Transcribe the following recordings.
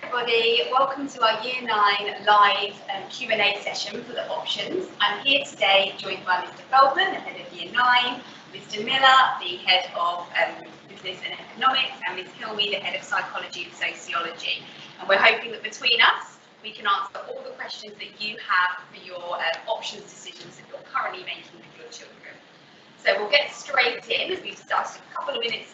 everybody, welcome to our Year 9 live Q&A session for the options. I'm here today joined by Mr. Feldman, the head of Year 9, Mr. Miller, the head of Business and Economics, and Ms. Hilmy, the head of Psychology and Sociology. And we're hoping that between us, we can answer all the questions that you have for your options decisions that you're currently making with your children. So we'll get straight in, as we've started a couple of minutes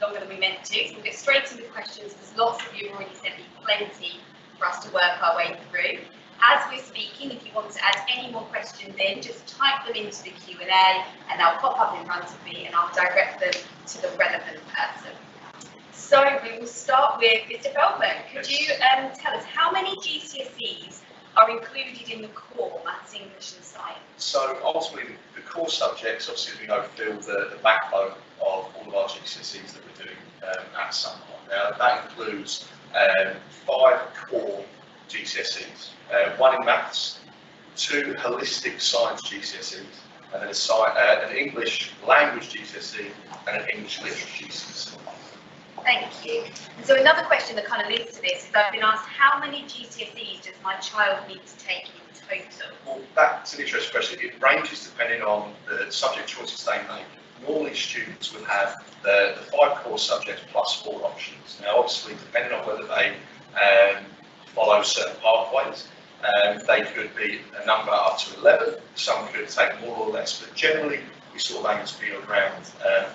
longer than we meant to, so we'll get straight into the questions. There's lots of you have already sent me plenty for us to work our way through. As we're speaking, if you want to add any more questions in, just type them into the Q&A and they'll pop up in front of me and I'll direct them to the relevant person. So we will start with Mr. Feldman. Could you tell us how many GCSEs are included in the core, maths, English and science? So ultimately the core subjects, obviously as we know, fill the backbone of all of our GCSEs that we're doing at some point. Now that includes 5 core GCSEs, 1 in maths, 2 holistic science GCSEs, and then an English language GCSE and an English literature GCSE. Thank you. And so another question that kind of links to this is I've been asked, how many GCSEs does my child need to take in total? Well, that's an interesting question. It ranges depending on the subject choices they make. Normally students would have the 5 core subjects plus 4 options. Now obviously depending on whether they follow certain pathways, they could be a number up to 11, some could take more or less, but generally we sort of aim to be around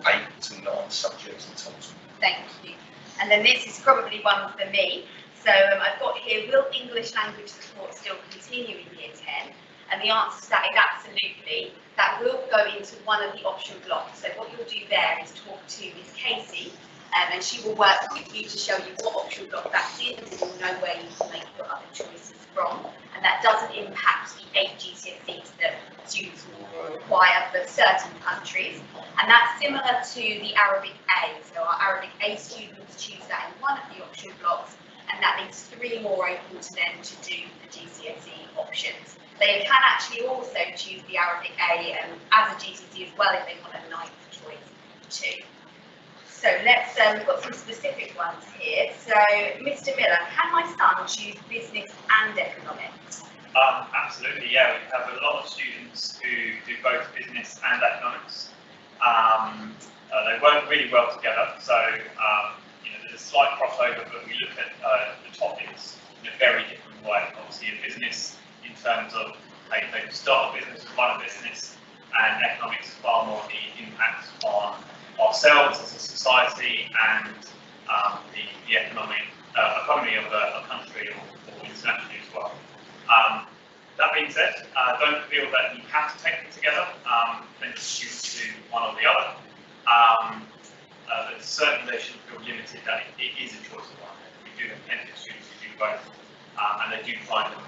8 to 9 subjects in total. Thank you. And then this is probably one for me. So I've got here, will English language support still continue in Year 10? And the answer to that is absolutely. That will go into one of the option blocks. So what you'll do there is talk to Ms. Casey, and she will work with you to show you what option block that's in, and you'll know where you can make your other choices from. And that doesn't impact the 8 GCSEs that students will require for certain countries. And that's similar to the Arabic A. So our Arabic A students choose that in one of the option blocks, and that leaves 3 more open to them to do the GCSE options. They can actually also choose the Arabic A as a GCSE as well if they want a 9th choice too. So let's, we've got some specific ones here. So Mr. Miller, can my son choose business and economics? Absolutely, yeah. We have a lot of students who do both business and economics. They work really well together, so there's a slight crossover, but we look at the topics in a very different way. Obviously, in business, in terms of they start a business, run a business, and economics is far more the impact on ourselves as a society and the economy of a country or internationally as well. That being said, don't feel that you have to take them together. Then choose to do one or the other. But certainly they shouldn't feel limited that it is a choice of one. We do have plenty of students who do both, and they do find them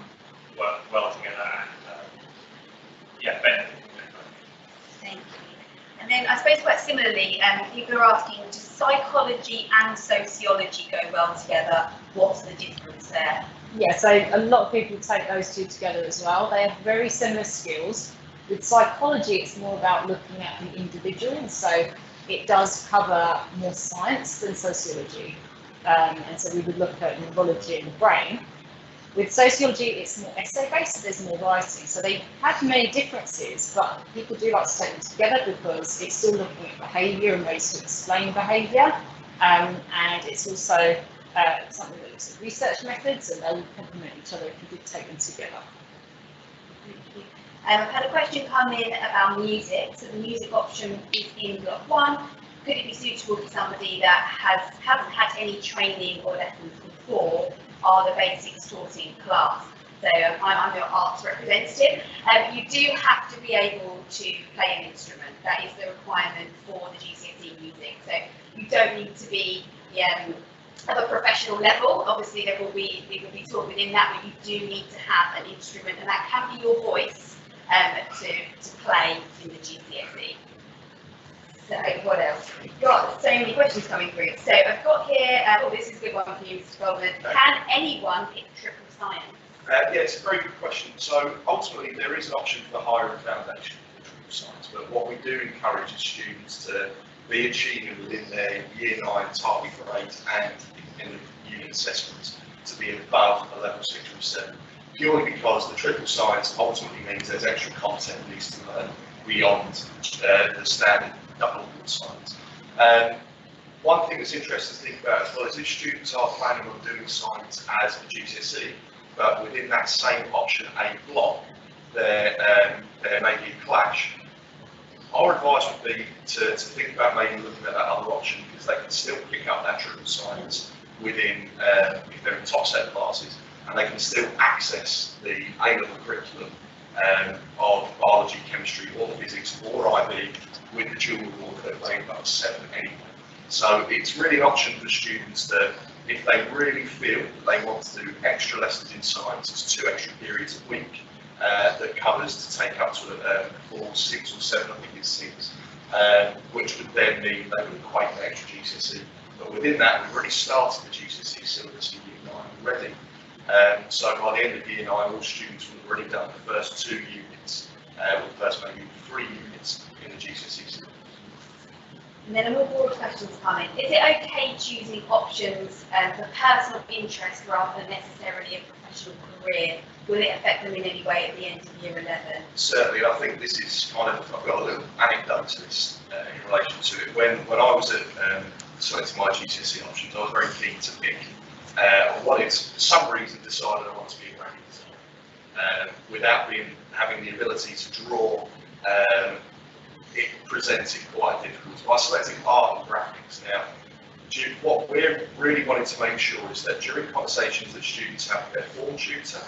work well together and benefit from it. Thank you. And then I suppose quite similarly, people are asking, does psychology and sociology go well together? What's the difference there? Yeah, so a lot of people take those 2 together as well. They have very similar skills. With psychology, it's more about looking at the individual, so it does cover more science than sociology. And so we would look at neurology and the brain. With sociology, it's more essay-based, there's more writing. So they have many differences, but people do like to take them together because it's still looking at behaviour and ways to explain behaviour. And it's also something that looks at research methods, and they will complement each other if you did take them together. Thank you. I've had a question come in about music. So the music option is in block 1. Could it be suitable for somebody that hasn't had any training or lessons before? Are the basics taught in class? So I'm your arts representative. You do have to be able to play an instrument. That is the requirement for the GCSE music. So you don't need to be of a professional level. Obviously it will be taught within that, but you do need to have an instrument, and that can be your voice to play in the GCSE. So what else? We've got so many questions coming through. So I've got here, this is a good one for you, Mr. Feldman. Can anyone pick triple science? Yeah, it's a very good question. So ultimately there is an option for the higher and foundation for triple science, but what we do encourage is students to be achieving within their Year 9 target grade and in unit assessments to be above a level 6 or 7, purely because the triple science ultimately means there's extra content that needs to learn beyond the standard double award science. One thing that's interesting to think about as well is if students are planning on doing science as a GCSE, but within that same option A block, there may be a clash. Our advice would be to think about maybe looking at that other option, because they can still pick up that triple science within, if they're in top set classes, and they can still access the A-level curriculum of biology, chemistry, or physics, or IB with the dual award that they got 7 anyway. So it's really an option for students that, if they really feel that they want to do extra lessons in science, it's 2 extra periods a week that covers to take up to 4, 6 or 7, I think it's 6, which would then mean they would equate the extra GCSE. But within that, we've already started the GCSE syllabus in Year 9 already. So by the end of Year 9, all students will have already done the first 2 units, or the first maybe 3 units in the GCSE syllabus. And then a more broad question's coming. Is it okay choosing options for personal interest rather than necessarily a professional career? Will it affect them in any way at the end of Year 11? Certainly, I think this is kind of, I've got a little anecdote to this in relation to it. When I was selecting my GCSE options, I was very keen to pick, I wanted, for some reason, decided I wanted to be a graphic designer. Without having the ability to draw, it presented quite difficult. So I selected art and graphics. Now, what we're really wanting to make sure is that during conversations that students have with their form tutor,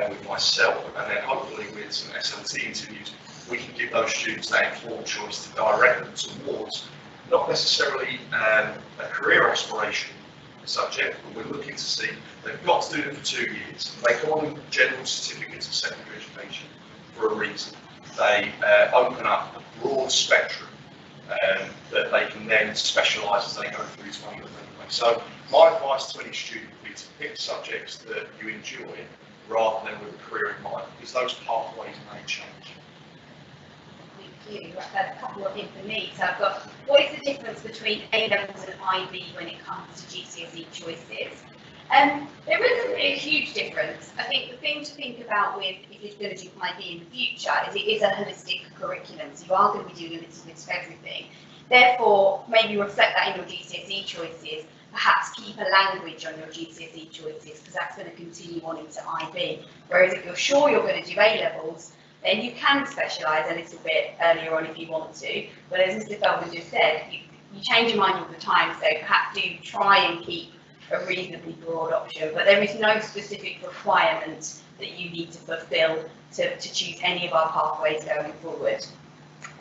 with myself, and then hopefully with some SLT interviews, we can give those students that informed choice to direct them towards not necessarily a career aspiration subject, but we're looking to see they've got to do them for 2 years. They call them general certificates of secondary education for a reason. They open up a broad spectrum that they can then specialise as they go through to anyway. So my advice to any student would be to pick subjects that you enjoy rather than with a career in mind, because those pathways may change. Thank you. A couple of things for me. So I've got, what is the difference between A-levels and IB when it comes to GCSE choices? There isn't really a huge difference. I think the thing to think about with if you're going to do IB in the future is it is a holistic curriculum, so you are going to be doing a little bit of everything. Therefore, maybe reflect that in your GCSE choices, perhaps keep a language on your GCSE choices, because that's going to continue on into IB. Whereas if you're sure you're going to do A-levels, then you can specialise a little bit earlier on if you want to. But as Mr. Feldman just said, you change your mind all the time, so perhaps do try and keep a reasonably broad option, but there is no specific requirement that you need to fulfil to choose any of our pathways going forward.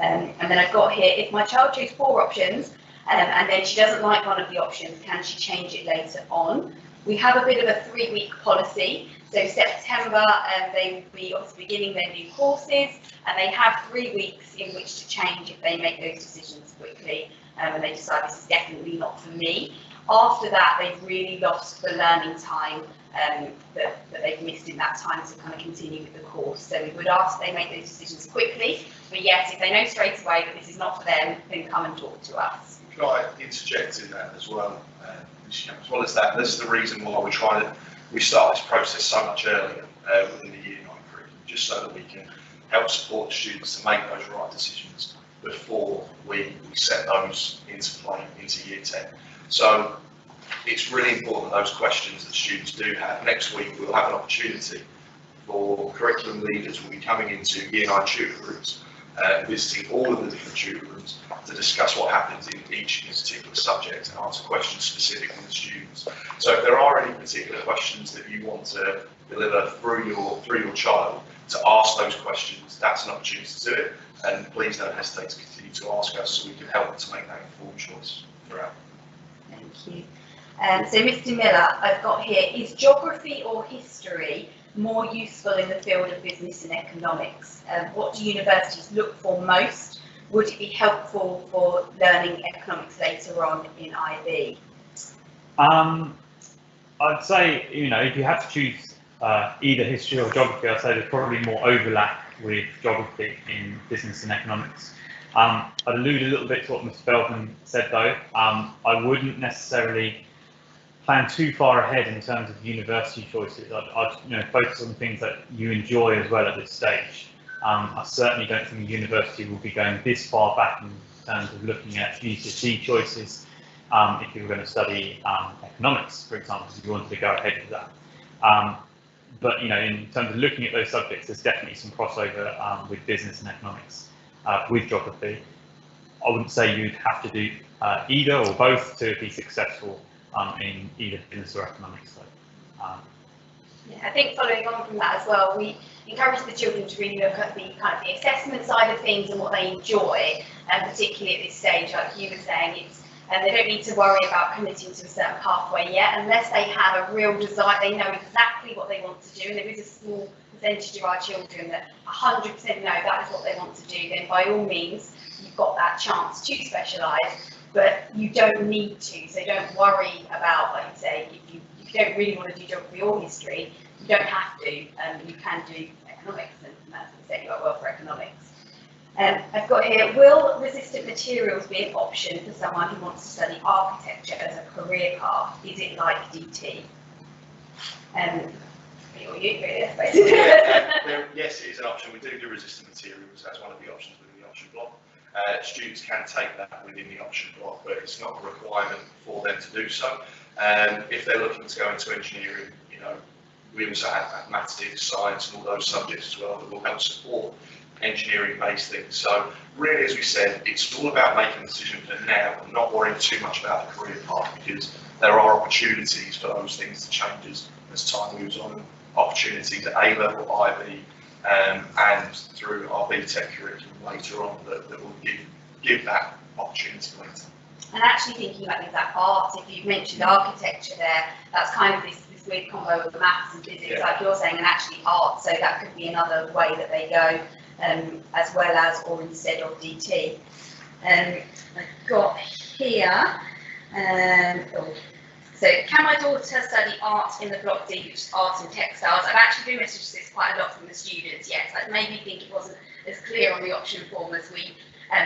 And then I've got here, if my child chooses 4 options and then she doesn't like one of the options, can she change it later on? We have a bit of a 3-week policy. So September, they will be obviously beginning their new courses, and they have 3 weeks in which to change if they make those decisions quickly and they decide this is definitely not for me. After that, they've really lost the learning time that they've missed in that time to kind of continue with the course. So we would ask they make those decisions quickly, but yes, if they know straight away that this is not for them, then come and talk to us. Can I interject in that as well? As well as that, this is the reason why we start this process so much earlier within the Year 9 curriculum, just so that we can help support the students to make those right decisions before we set those into play into Year 10. So it's really important that those questions that students do have. Next week we'll have an opportunity for curriculum leaders will be coming into Year 9 tutor groups, visiting all of the different tutor rooms to discuss what happens in each particular subject and answer questions specific to the students. So if there are any particular questions that you want to deliver through your child, to ask those questions, that's an opportunity to do it, and please don't hesitate to continue to ask us so we can help to make that informed choice throughout. Thank you. So Mr. Miller, I've got here, is geography or history more useful in the field of business and economics? What do universities look for most? Would it be helpful for learning economics later on in IB? I'd say, if you have to choose either history or geography, I'd say there's probably more overlap with geography in business and economics. I'd allude a little bit to what Mr. Feldman said though. I wouldn't necessarily plan too far ahead in terms of university choices. I'd focus on things that you enjoy as well at this stage. I certainly don't think a university will be going this far back in terms of looking at GCSE choices. If you were going to study economics, for example, if you wanted to go ahead with that. But in terms of looking at those subjects, there's definitely some crossover with business and economics, with geography. I wouldn't say you'd have to do either or both to be successful in either business or economics. Yeah, I think following on from that as well, we encourage the children to really look at the kind of the assessment side of things and what they enjoy, and particularly at this stage, like you were saying, they don't need to worry about committing to a certain pathway yet, unless they have a real desire, they know exactly what they want to do, and there is a small percentage of our children that 100% know that is what they want to do, then by all means, you've got that chance to specialise, but you don't need to, so don't worry about, like you say, if you don't really want to do geography or history, you don't have to, you can do economics, and that's setting you up well for economics. I've got here, will resistant materials be an option for someone who wants to study architecture as a career path? Is it like DT? Yes, it is an option. We do resistant materials. That's one of the options within the option block. Students can take that within the option block, but it's not a requirement for them to do so. If they're looking to go into engineering, we also have mathematics, science, and all those subjects as well that will help support engineering-based things. So really, as we said, it's all about making a decision for now and not worrying too much about the career path, because there are opportunities for those things to change as time moves on. Opportunities at A-level, IB, and through our Vtec curriculum later on that will give that opportunity later. And actually thinking about things like art, if you've mentioned architecture there, that's kind of this weird combo of maths and physics, like you're saying, and actually art, so that could be another way that they go, as well as or instead of DT. I've got here, so can my daughter study art in the block D, which is art and textiles? I've actually been messaged this quite a lot from the students, yes, I maybe think it wasn't as clear on the option form as we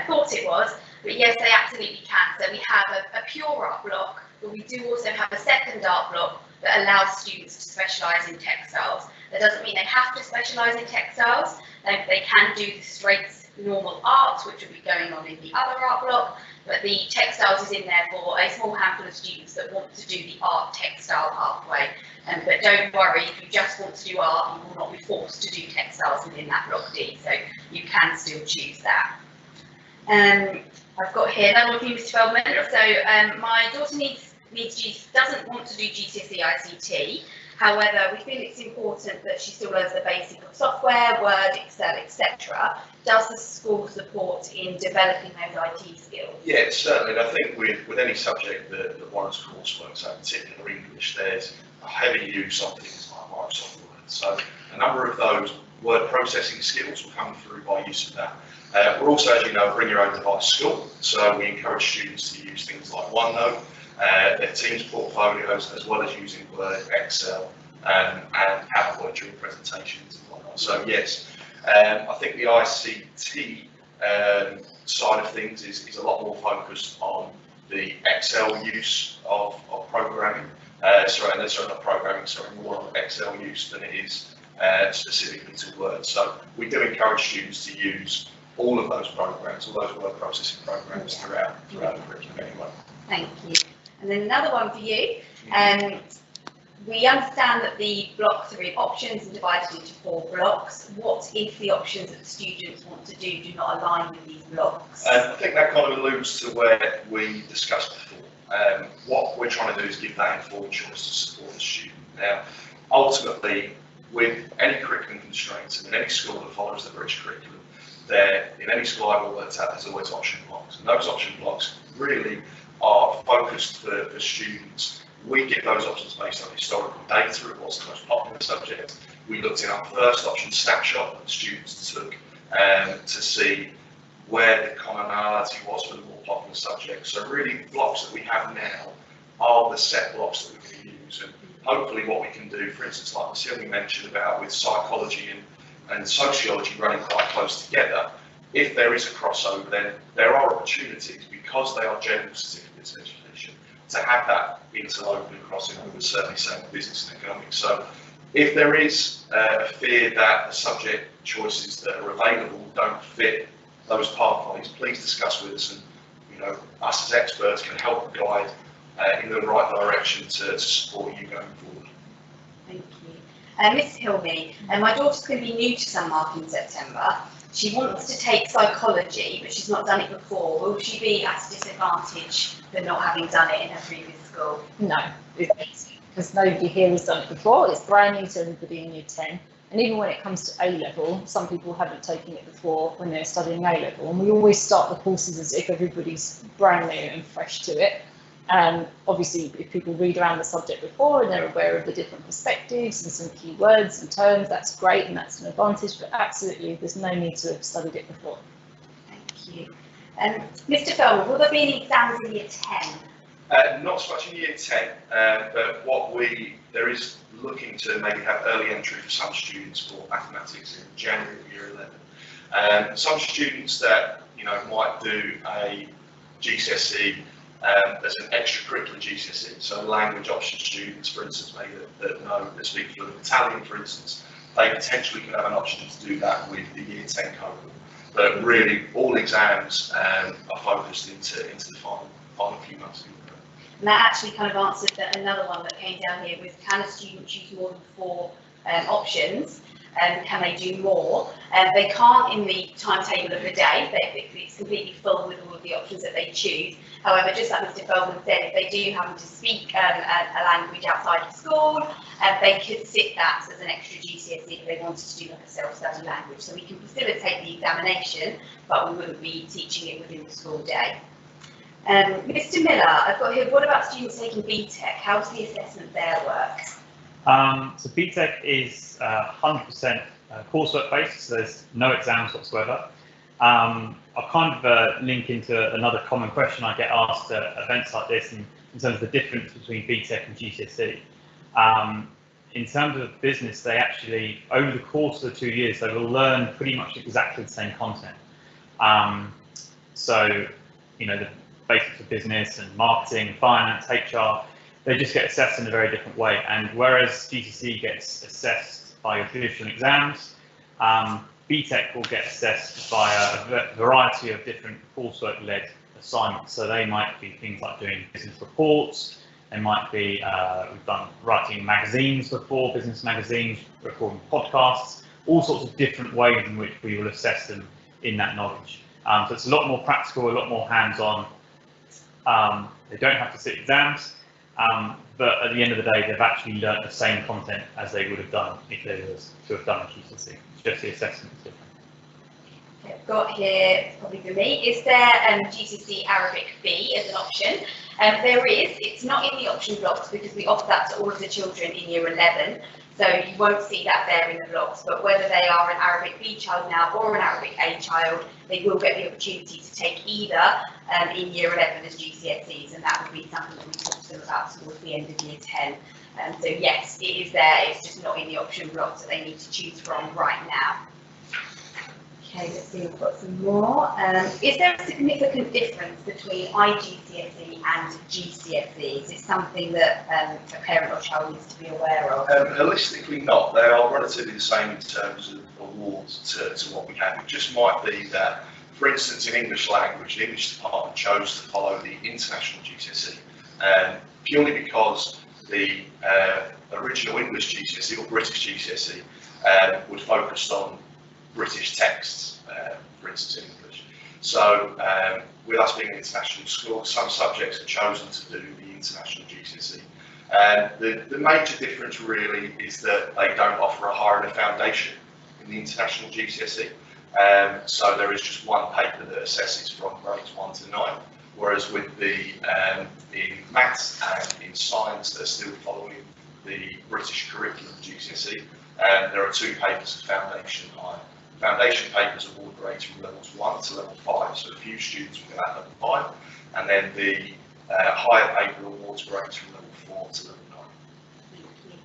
thought it was, but yes, they absolutely can. So we have a pure art block, but we do also have a second art block that allows students to specialise in textiles. That doesn't mean they have to specialise in textiles. They can do the straight normal art, which will be going on in the other art block, but the textiles is in there for a small handful of students that want to do the art textile pathway. But don't worry, if you just want to do art, you will not be forced to do textiles within that block D, so you can still choose that. I've got here another one for you, Mr. Feldman. So my daughter doesn't want to do GCSE ICT. However, we feel it's important that she still learns the basic of software, Word, Excel, etc. Does the school support in developing those IT skills? Yeah, certainly. And I think with any subject that warrants coursework, so in particular English, there's a heavy use of things like Microsoft Word. So a number of those word processing skills will come through by use of that. We're also, as you know, bring your own device school, so we encourage students to use things like OneNote, their Teams portfolios, as well as using Word, Excel, and PowerPoint during presentations and whatnot. So yes, I think the ICT side of things is a lot more focused on the Excel use of programming. Not programming, more on Excel use than it is specifically to Word. So we do encourage students to use all of those programs, all those word processing programs throughout the curriculum anyway. Thank you. And then another one for you. We understand that the blocks are in options and divided into 4 blocks. What if the options that the students want to do not align with these blocks? I think that kind of alludes to where we discussed before. What we're trying to do is give that informed choice to support the student. Now, ultimately, with any curriculum constraints and in any school that follows the British curriculum, in any school I've worked at, there's always option blocks, and those option blocks really are focused for students. We get those options based on historical data of what's the most popular subject. We looked in our first option snapshot that the students took to see where the commonality was for the more popular subjects. So really, blocks that we have now are the set blocks that we're going to use, and hopefully what we can do, for instance, like Sylvia mentioned about with psychology and sociology running quite close together, if there is a crossover, then there are opportunities, because they are general certificates of education, to have that interlocal crossing, I would certainly say business and economics. So if there is a fear that the subject choices that are available don't fit those pathways, please discuss with us, and us as experts can help guide in the right direction to support you going forward. Thank you. Miss Hilmy, my daughter's going to be new to San Mark in September. She wants to take psychology, but she's not done it before. Will she be at a disadvantage for not having done it in her previous school? No, because nobody here has done it before. It's brand new to everybody in year 10. And even when it comes to A-level, some people haven't taken it before when they're studying A-level. And we always start the courses as if everybody's brand new and fresh to it. And obviously, if people read around the subject before and they're aware of the different perspectives and some key words and terms, that's great and that's an advantage. But absolutely, there's no need to have studied it before. Thank you. Mr. Feldman, will there be any exams in year 10? Not so much in year 10, but there is looking to maybe have early entry for some students for mathematics in January of year 11. Some students that might do a GCSE as an extracurricular GCSE, so language option students, for instance, maybe that speak fluent Italian, for instance, they potentially could have an option to do that with the year 10 cohort. But really, all exams are focused into the final few months of the year. And that actually kind of answered another one that came down here was, can a student choose more than 4 options? Can they do more? They can't in the timetable of the day. It's completely full with all of the options that they choose. However, just like Mr. Feldman said, if they do happen to speak a language outside of school, they could sit that as an extra GCSE if they wanted to do like a self-study language. So we can facilitate the examination, but we wouldn't be teaching it within the school day. Mr. Miller, I've got here, what about students taking Vtec? How does the assessment there work? So Vtec is 100% coursework based, so there's no exams whatsoever. I'll kind of link into another common question I get asked at events like this in terms of the difference between Vtec and GCSE. In terms of business, they actually, over the course of the 2 years, they will learn pretty much exactly the same content. So, the basics of business and marketing, finance, HR, they just get assessed in a very different way. And whereas GCSE gets assessed by your traditional exams, Vtec will get assessed by a variety of different coursework-led assignments. So they might be things like doing business reports, they might be, we've done writing magazines before, business magazines, recording podcasts, all sorts of different ways in which we will assess them in that knowledge. So it's a lot more practical, a lot more hands-on. They don't have to sit exams, but at the end of the day, they've actually learnt the same content as they would have done if they were to have done a GCSE. It's just the assessment is different. Okay, I've got here, probably for me, is there GCSE Arabic B as an option? There is. It's not in the option blocks because we offer that to all of the children in year 11. So you won't see that there in the blocks, but whether they are an Arabic B child now or an Arabic A child, they will get the opportunity to take either in year 11 as GCSEs, and that would be something that we talk to them about towards the end of year 10. So yes, it is there, it's just not in the option blocks that they need to choose from right now. Okay, let's see, we've got some more. Is there a significant difference between IGCSE and GCSEs? Is something that a parent or child needs to be aware of? Holistically not. They are relatively the same in terms of awards to what we have. It just might be that, for instance, in English language, the English department chose to follow the international GCSE, purely because the original English GCSE or British GCSE would focus on British texts, for instance, in English. So with us being an international school, some subjects have chosen to do the international GCSE. The major difference really is that they don't offer a higher and a foundation in the international GCSE. So there is just one paper that assesses from grades 1 to 9, whereas with the in maths and in science, they're still following the British curriculum GCSE. There are 2 papers of foundation higher. Foundation papers award grades from levels 1 to level 5, so a few students will get at level 5, and then the higher paper awards grades from level 4 to level 9. Thank you.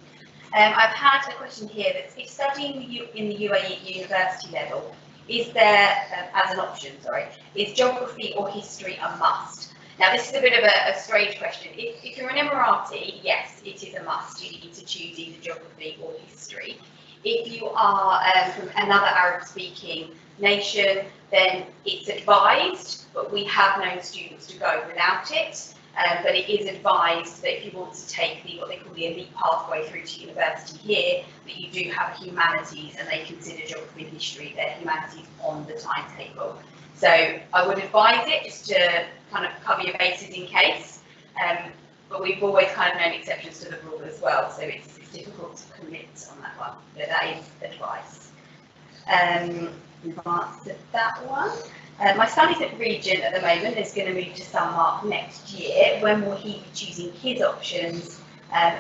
I've had a question here that if studying in the UAE at university level, is there, as an option, sorry, is geography or history a must? Now, this is a bit of a strange question. If you're an Emirati, yes, it is a must. You need to choose either geography or history. If you are from another Arab-speaking nation, then it's advised, but we have known students to go without it. But it is advised that if you want to take what they call the elite pathway through to university here, that you do have humanities, and they consider geography and history, their humanities on the timetable. So I would advise it just to kind of cover your bases in case, but we've always kind of known exceptions to the rule as well, so it's difficult to commit on that one, but that is advice. We've answered that one. My son is at Regent at the moment, is going to move to Sunmark next year. When will he be choosing his options?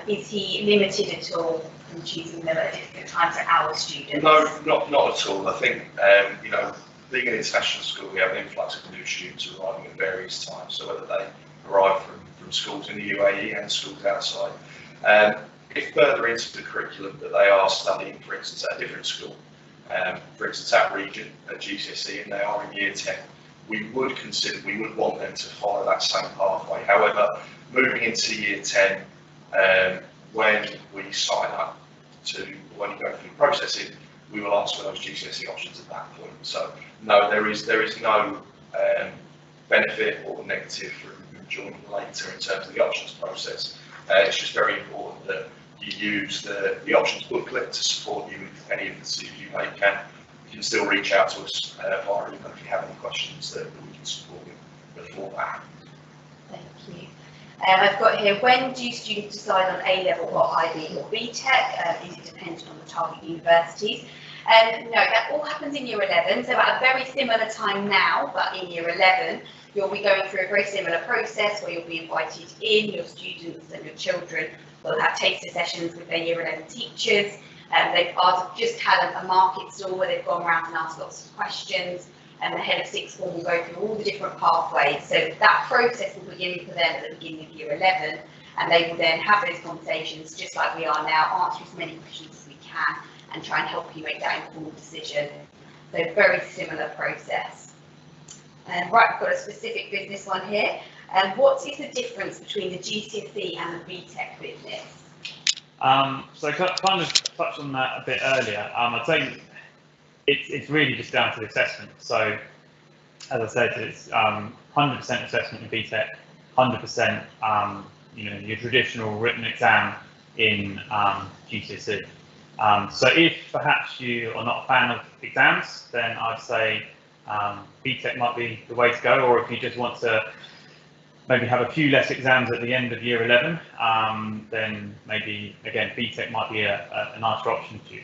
Is he limited at all from choosing them at different times to our students? No, not at all. I think, you know, being an international school, we have an influx of new students arriving at various times, so whether they arrive from schools in the UAE and schools outside. If further into the curriculum that they are studying, for instance, at a different school, for instance at Regent, at GCSE, and they are in year 10, we would want them to follow that same pathway. However, moving into year 10, when we sign up when you go through the processing, we will ask for those GCSE options at that point. So no, there is no benefit or negative from joining later in terms of the options process. It's just very important that you use the options booklet to support you with any of the decisions you make. You can still reach out to us via email if you have any questions that we can support you before that. Thank you. I've got here, when do students decide on A-level or IB or Vtec? Is it dependent on the target universities? No, that all happens in year 11, so at a very similar time now, but in year 11, you'll be going through a very similar process where you'll be invited in, your students and your children will have taster sessions with their year 11 teachers. They've just had a market stall where they've gone around and asked lots of questions, and the head of sixth form will go through all the different pathways. So that process will begin for them at the beginning of year 11, and they will then have those conversations just like we are now, answer as many questions as we can, and try and help you make that informed decision. So very similar process. Right, I've got a specific business one here. What is the difference between the GCSE and the Vtec business? So I kind of touched on that a bit earlier. I'd say it's really just down to the assessment. So as I said, it's 100% assessment in Vtec, 100% your traditional written exam in GCSE. So if perhaps you are not a fan of exams, then I'd say Vtec might be the way to go, or if you just want to maybe have a few less exams at the end of year 11, then maybe, again, Vtec might be a nicer option to you.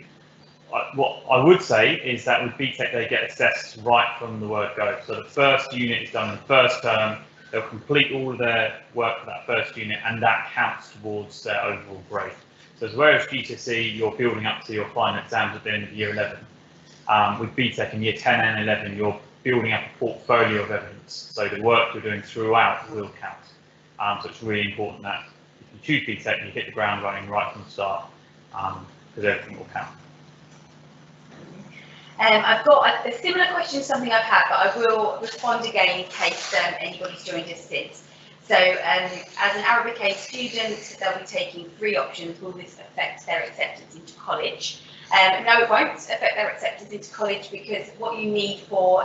What I would say is that with Vtec, they get assessed right from the word go. So the first unit is done in the first term, they'll complete all of their work for that first unit, and that counts towards their overall grade. So whereas GCSE, you're building up to your final exams at the end of year 11, with Vtec in year 10 and 11, you're building up a portfolio of evidence. So the work you're doing throughout will count. So it's really important that if you choose Vtec, you hit the ground running right from the start, because everything will count. I've got a similar question to something I've had, but I will respond again in case anybody's joined us since. So as an Arabic A student, they'll be taking 3 options. Will this affect their acceptance into college? No, it won't affect their acceptance into college, because what you need for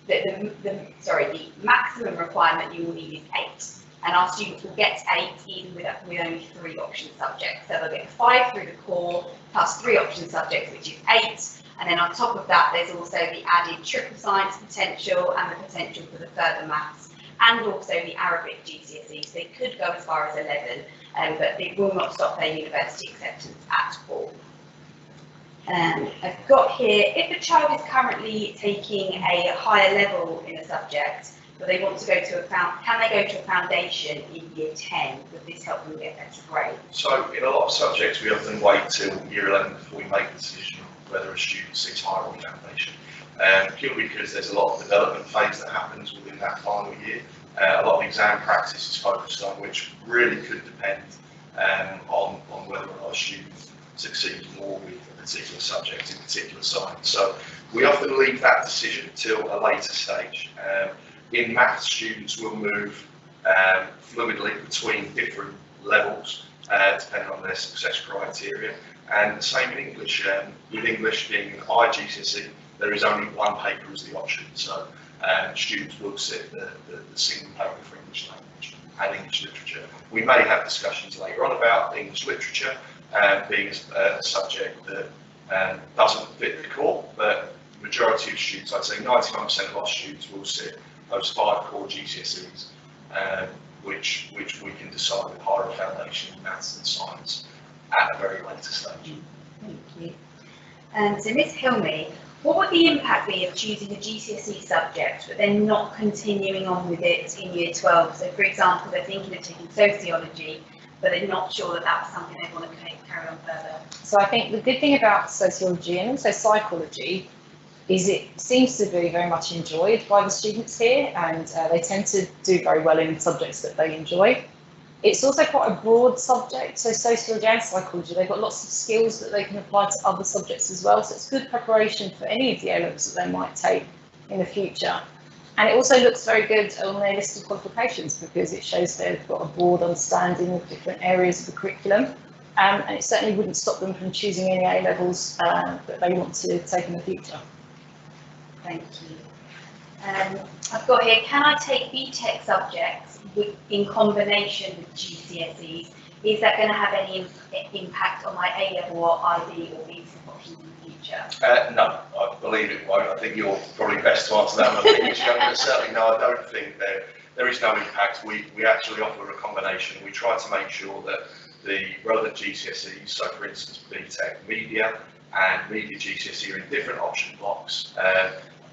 the maximum requirement you will need is 8. And our students will get 8 even with only 3 option subjects. So they'll get 5 through the core plus 3 option subjects, which is 8. And then on top of that, there's also the added triple science potential and the potential for the further maths, and also the Arabic GCSE. So they could go as far as 11, but it will not stop their university acceptance at all. I've got here, if a child is currently taking a higher level in a subject, but they want to go to can they go to a foundation in year 10? Would this help them get better grades? So in a lot of subjects, we often wait till year 11 before we make the decision whether a student seeks higher or foundation. Purely because there's a lot of development phase that happens within that final year. A lot of exam practice is focused on, which really could depend on whether or not a student succeeds more with a particular subject in particular science. So we often leave that decision till a later stage. In maths, students will move fluidly between different levels, depending on their success criteria. And the same in English. With English being an IGCSE, there is only one paper as the option. So students will sit the single paper for English language and English literature. We may have discussions later on about English literature being a subject that doesn't fit the core, but the majority of students, I'd say 99% of our students will sit those 5 core GCSEs, which we can decide with higher foundation in maths and science at a very later stage. Thank you. So Miss Hilmy, what would the impact be of choosing a GCSE subject but then not continuing on with it in year 12? So for example, they're thinking of taking sociology, but they're not sure that that's something they want to carry on further. So I think the good thing about sociology and also psychology is it seems to be very much enjoyed by the students here, and they tend to do very well in subjects that they enjoy. It's also quite a broad subject, so sociology and psychology, they've got lots of skills that they can apply to other subjects as well, so it's good preparation for any of the A-levels that they might take in the future. And it also looks very good on their list of qualifications because it shows they've got a broad understanding of different areas of the curriculum, and it certainly wouldn't stop them from choosing any A-levels that they want to take in the future. Thank you. I've got here, can I take Vtec subjects in combination with GCSEs? Is that going to have any impact on my A-level or IB or Vtec options in the future? No, I believe it won't. I think you're probably best to answer that one. I think it's young, but certainly no, I don't think there is no impact. We actually offer a combination. We try to make sure that the relevant GCSEs, so for instance Vtec Media and Media GCSE are in different option blocks.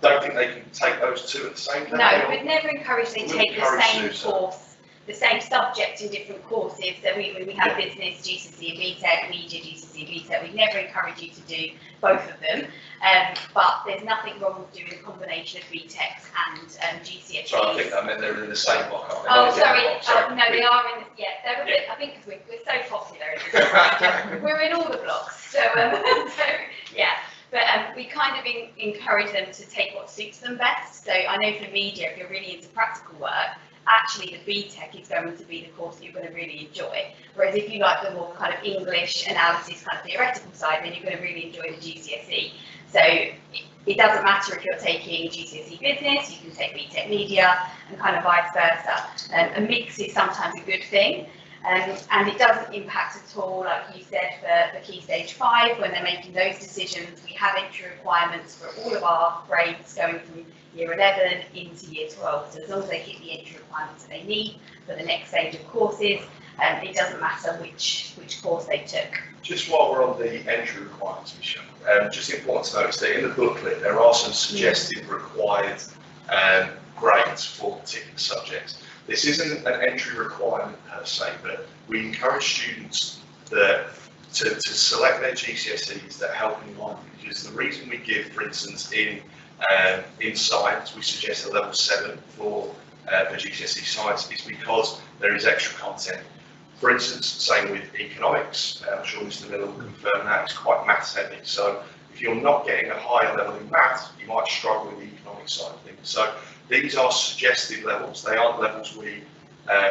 Don't think they can take those two at the same time. No, we'd never encourage them to take the same course, the same subject in different courses. So when we have business GCSE and Vtec, media GCSE and Vtec, we'd never encourage you to do both of them. But there's nothing wrong with doing a combination of Vtecs and GCSEs. So I think I meant they're in the same block, aren't they? Oh, sorry. No, they are in. They're a bit. I think because we're so popular, we're in all the blocks. So, so yeah. But we kind of encourage them to take what suits them best. So I know for media, if you're really into practical work, actually the Vtec is going to be the course that you're going to really enjoy. Whereas if you like the more kind of English analysis, kind of theoretical side, then you're going to really enjoy the GCSE. So it doesn't matter if you're taking GCSE business, you can take Vtec media and kind of vice versa. A mix is sometimes a good thing. And it doesn't impact at all, like you said, for Key Stage 5, when they're making those decisions. We have entry requirements for all of our grades going from year 11 into year 12. So as long as they hit the entry requirements that they need for the next stage of courses, it doesn't matter which course they took. Just while we're on the entry requirements, Michelle, just important to notice that in the booklet there are some suggested required grades for particular subjects. This isn't an entry requirement per se, but we encourage students to select their GCSEs that help in life, because the reason we give, for instance, in science, we suggest a level 7 for GCSE science is because there is extra content. For instance, same with economics, I'm sure Mr. Miller will confirm that, it's quite maths heavy. So if you're not getting a higher level in maths, you might struggle with the economic side of things. So these are suggested levels. They aren't levels we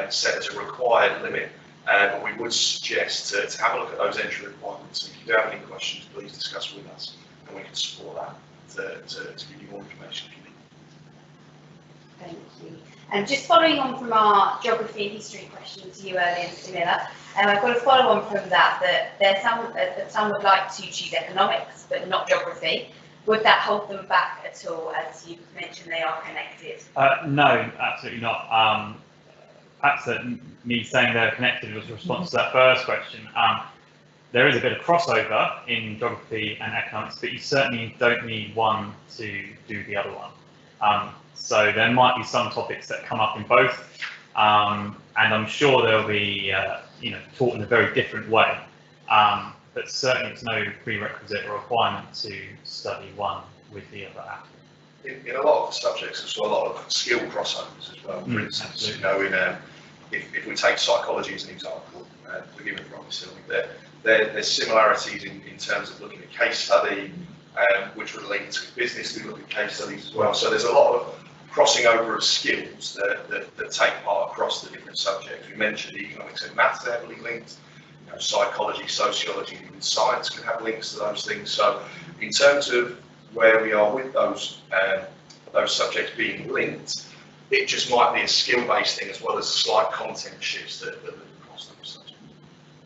set as a required limit, but we would suggest to have a look at those entry requirements. If you do have any questions, please discuss with us, and we can support that to give you more information if you need. Thank you. And just following on from our geography and history question to you earlier, Mr. Miller, I've got a follow on from that there's some would like to choose economics, but not geography. Would that hold them back at all, as you mentioned they are connected? No, absolutely not. Perhaps me saying they're connected was a response to that first question. There is a bit of crossover in geography and economics, but you certainly don't need one to do the other one. So there might be some topics that come up in both, and I'm sure they'll be taught in a very different way. But certainly it's no prerequisite or requirement to study one with the other after. In a lot of the subjects, there's a lot of skill crossovers as well. For instance, if we take psychology as an example, forgive me for obviously, there's similarities in terms of looking at case study, which would link to business. We look at case studies as well. So there's a lot of crossing over of skills that take part across the different subjects. We mentioned economics and maths are heavily linked. You know, psychology, sociology, and even science can have links to those things. So in terms of where we are with those subjects being linked, it just might be a skill-based thing as well as slight content shifts that look across those subjects.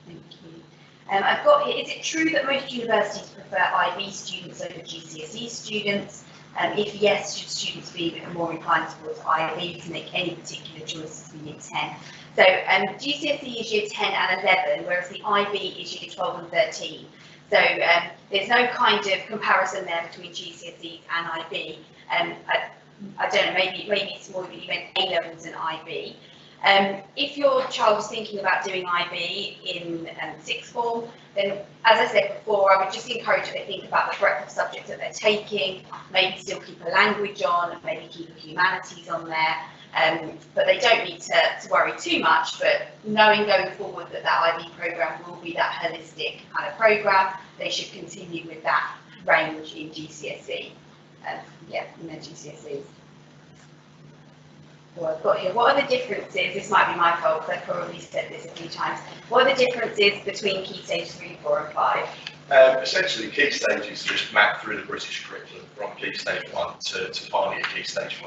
Thank you. I've got here, is it true that most universities prefer IB students over GCSE students? If yes, should students be more inclined towards IB to make any particular choices for year 10? So GCSE is year 10 and 11, whereas the IB is year 12 and 13. So there's no kind of comparison there between GCSEs and IB. I don't know, maybe it's more that you meant A-levels and IB. If your child is thinking about doing IB in sixth form, then as I said before, I would just encourage that they think about the breadth of subjects that they're taking, maybe still keep a language on, and maybe keep a humanities on there. But they don't need to worry too much, but knowing going forward that that IB programme will be that holistic kind of programme, they should continue with that range in GCSE. Yeah, in their GCSEs. So I've got here, what are the differences, this might be my fault because I've probably said this a few times, what are the differences between Key Stage 3, 4 and 5? Essentially, Key Stage is just mapped through the British curriculum from Key Stage 1 to finally at Key Stage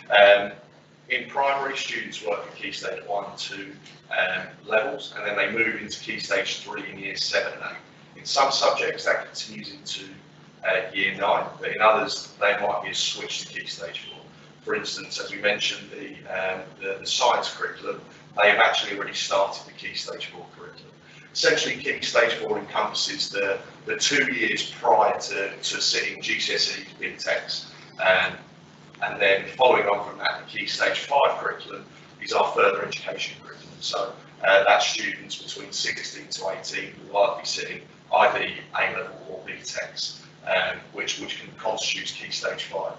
5. In primary, students work at Key Stage 1 to levels, and then they move into Key Stage 3 in years 7 and 8. In some subjects, that continues into year 9, but in others, they might be a switch to Key Stage 4. For instance, as we mentioned, the science curriculum, they have actually already started the Key Stage 4 curriculum. Essentially, Key Stage 4 encompasses the 2 years prior to sitting GCSE, Vtecs, and then following on from that, the Key Stage 5 curriculum is our further education curriculum. So that's students between 16 to 18 who will either be sitting IB, A-level or Vtecs, which can constitute Key Stage 5.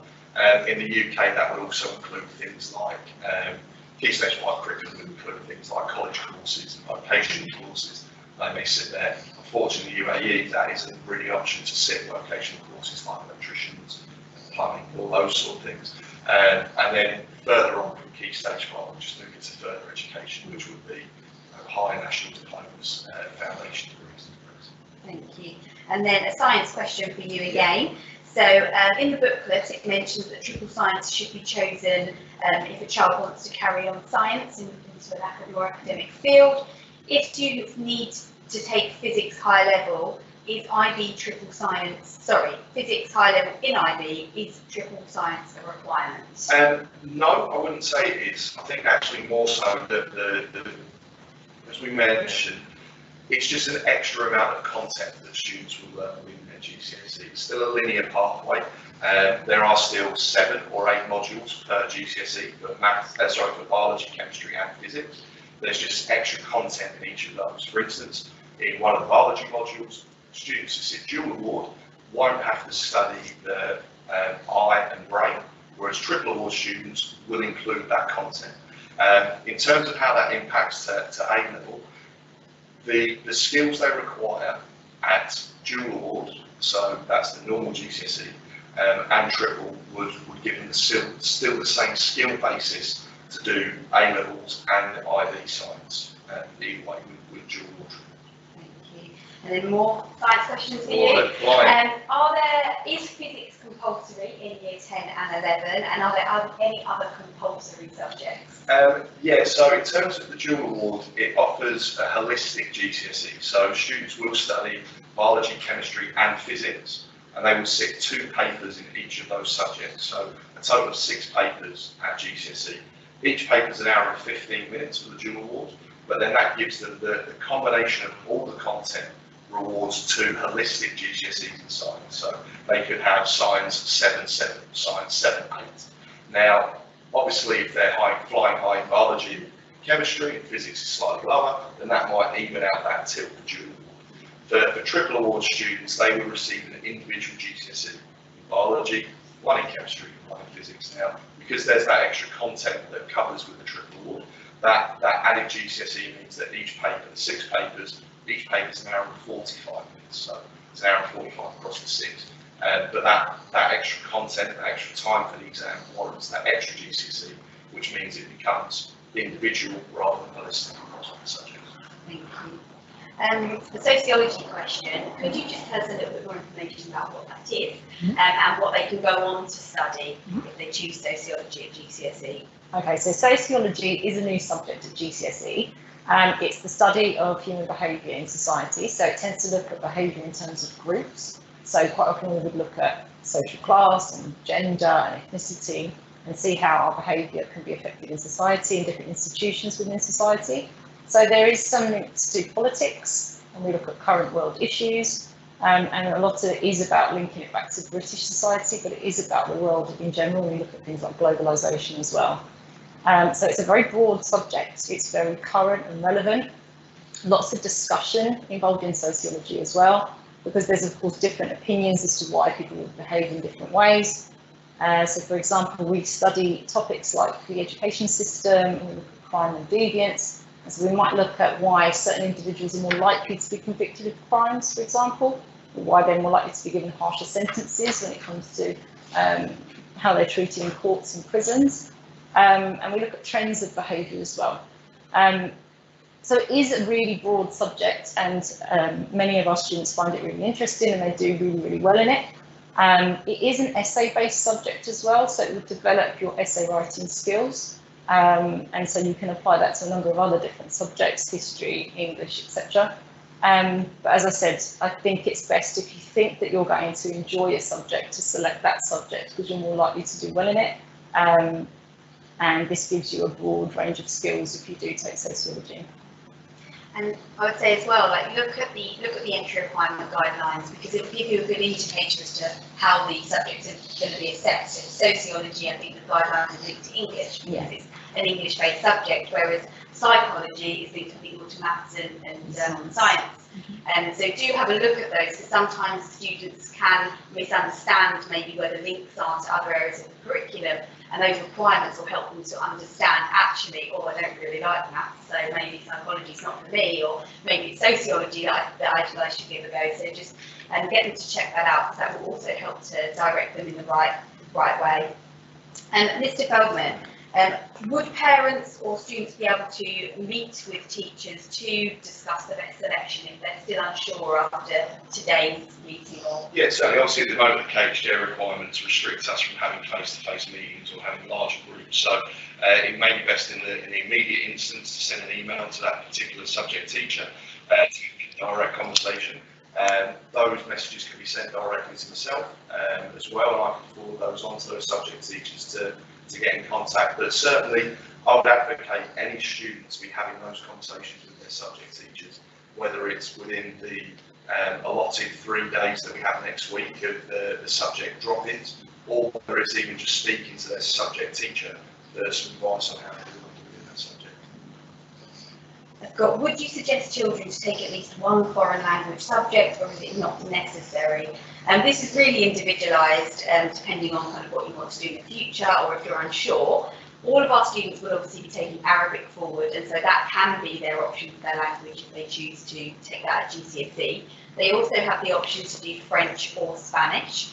In the UK, that would also include things like Key Stage 5 curriculum would include things like college courses and vocational courses. They may sit there. Unfortunately, UAE, that isn't really an option to sit vocational courses like electricians, plumbing, all those sort of things. And then further on from Key Stage 5, we'll just move into further education, which would be higher national diplomas, foundation degrees. Thank you. And then a science question for you again. So in the booklet, it mentions that triple science should be chosen if a child wants to carry on science into a more academic field. If students need to take physics high level, is IB triple science, sorry, physics high level in IB, is triple science a requirement? No, I wouldn't say it is. I think actually more so that as we mentioned, it's just an extra amount of content that students will learn within their GCSE. It's still a linear pathway. There are still 7 or 8 modules per GCSE for for biology, chemistry and physics. There's just extra content in each of those. For instance, in one of the biology modules, students who sit dual award won't have to study the eye and brain, whereas triple award students will include that content. In terms of how that impacts to A level, the skills they require at dual award, so that's the normal GCSE, and triple would give them still the same skill basis to do A levels and IB science, either way with dual award. Thank you. And then more science questions for you. Is physics compulsory in year 10 and 11, and are there any other compulsory subjects? Yeah, so in terms of the dual award, it offers a holistic GCSE. So students will study biology, chemistry and physics, and they will sit 2 papers in each of those subjects. So a total of 6 papers at GCSE. Each paper is an hour and 15 minutes for the dual award, but then that gives them the combination of all the content rewards 2 holistic GCSEs in science. So they could have science 7-7, science 7-8. Now, obviously, if they're flying high in biology and chemistry and physics is slightly lower, then that might even out that tilt for dual award. For triple award students, they will receive an individual GCSE in biology, 1 in chemistry, 1 in physics. Now, because there's that extra content that covers with the triple award, that added GCSE means that each paper, the 6 papers, each paper is an hour and 45 minutes, so it's an hour and 45 across the 6. But that extra content, that extra time for the exam warrants that extra GCSE, which means it becomes individual rather than holistic across the subject. Thank you. The sociology question, could you just tell us a little bit more information about what that is and what they can go on to study if they choose sociology at GCSE? Okay, so sociology is a new subject at GCSE. It's the study of human behaviour in society, so it tends to look at behaviour in terms of groups. So quite often we would look at social class and gender and ethnicity and see how our behaviour can be affected in society and different institutions within society. So there is some links to politics, and we look at current world issues, and a lot of it is about linking it back to British society, but it is about the world in general. We look at things like globalisation as well. So it's a very broad subject. It's very current and relevant. Lots of discussion involved in sociology as well, because there's of course different opinions as to why people would behave in different ways. So for example, we study topics like the education system, and we look at crime and deviance. And so we might look at why certain individuals are more likely to be convicted of crimes, for example, or why they're more likely to be given harsher sentences when it comes to how they're treated in courts and prisons. And we look at trends of behaviour as well. So it is a really broad subject, and many of our students find it really interesting and they do really, really well in it. It is an essay-based subject as well, so it would develop your essay writing skills. And so you can apply that to a number of other different subjects, history, English, etc. But as I said, I think it's best if you think that you're going to enjoy a subject to select that subject, because you're more likely to do well in it. And this gives you a broad range of skills if you do take sociology. And I would say as well, like look at the entry requirement guidelines, because it will give you a good indicator as to how the subjects are going to be assessed. So sociology, I think the guidelines are linked to English, because it's an English-based subject, whereas psychology is linked, I think, to maths and science. And so do have a look at those, because sometimes students can misunderstand maybe where the links are to other areas of the curriculum, and those requirements will help them to understand, actually, oh, I don't really like maths, so maybe psychology is not for me, or maybe it's sociology that I should give a go. So just get them to check that out, because that will also help to direct them in the right way. And Mr. Feldman, would parents or students be able to meet with teachers to discuss the best selection if they're still unsure after today's meeting? Yeah, certainly. Obviously, at the moment, the KHDA requirements restrict us from having face-to-face meetings or having larger groups. So it may be best in the immediate instance to send an email to that particular subject teacher to have a direct conversation. Those messages can be sent directly to myself as well, and I can forward those on to those subject teachers to get in contact. But certainly I would advocate any students be having those conversations with their subject teachers, whether it's within the allotted 3 days that we have next week of the subject drop-ins, or whether it's even just speaking to their subject teacher for some advice on how to do within that subject. I've got, would you suggest children to take at least one foreign language subject, or is it not necessary? This is really individualised, depending on kind of what you want to do in the future, or if you're unsure. All of our students will obviously be taking Arabic forward, and so that can be their option for their language if they choose to take that at GCSE. They also have the option to do French or Spanish.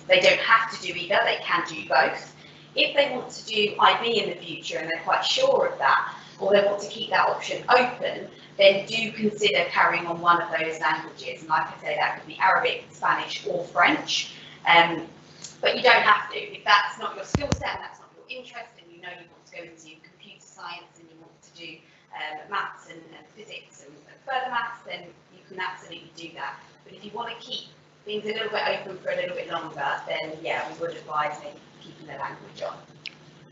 They don't have to do either, they can do both. If they want to do IB in the future and they're quite sure of that, or they want to keep that option open, then do consider carrying on one of those languages. And like I say, that could be Arabic, Spanish, or French. But you don't have to. If that's not your skill set and that's not your interest, and you know you want to go into computer science and you want to do maths and physics and further maths, then you can absolutely do that. But if you want to keep things a little bit open for a little bit longer, then yeah, we would advise maybe keeping the language on.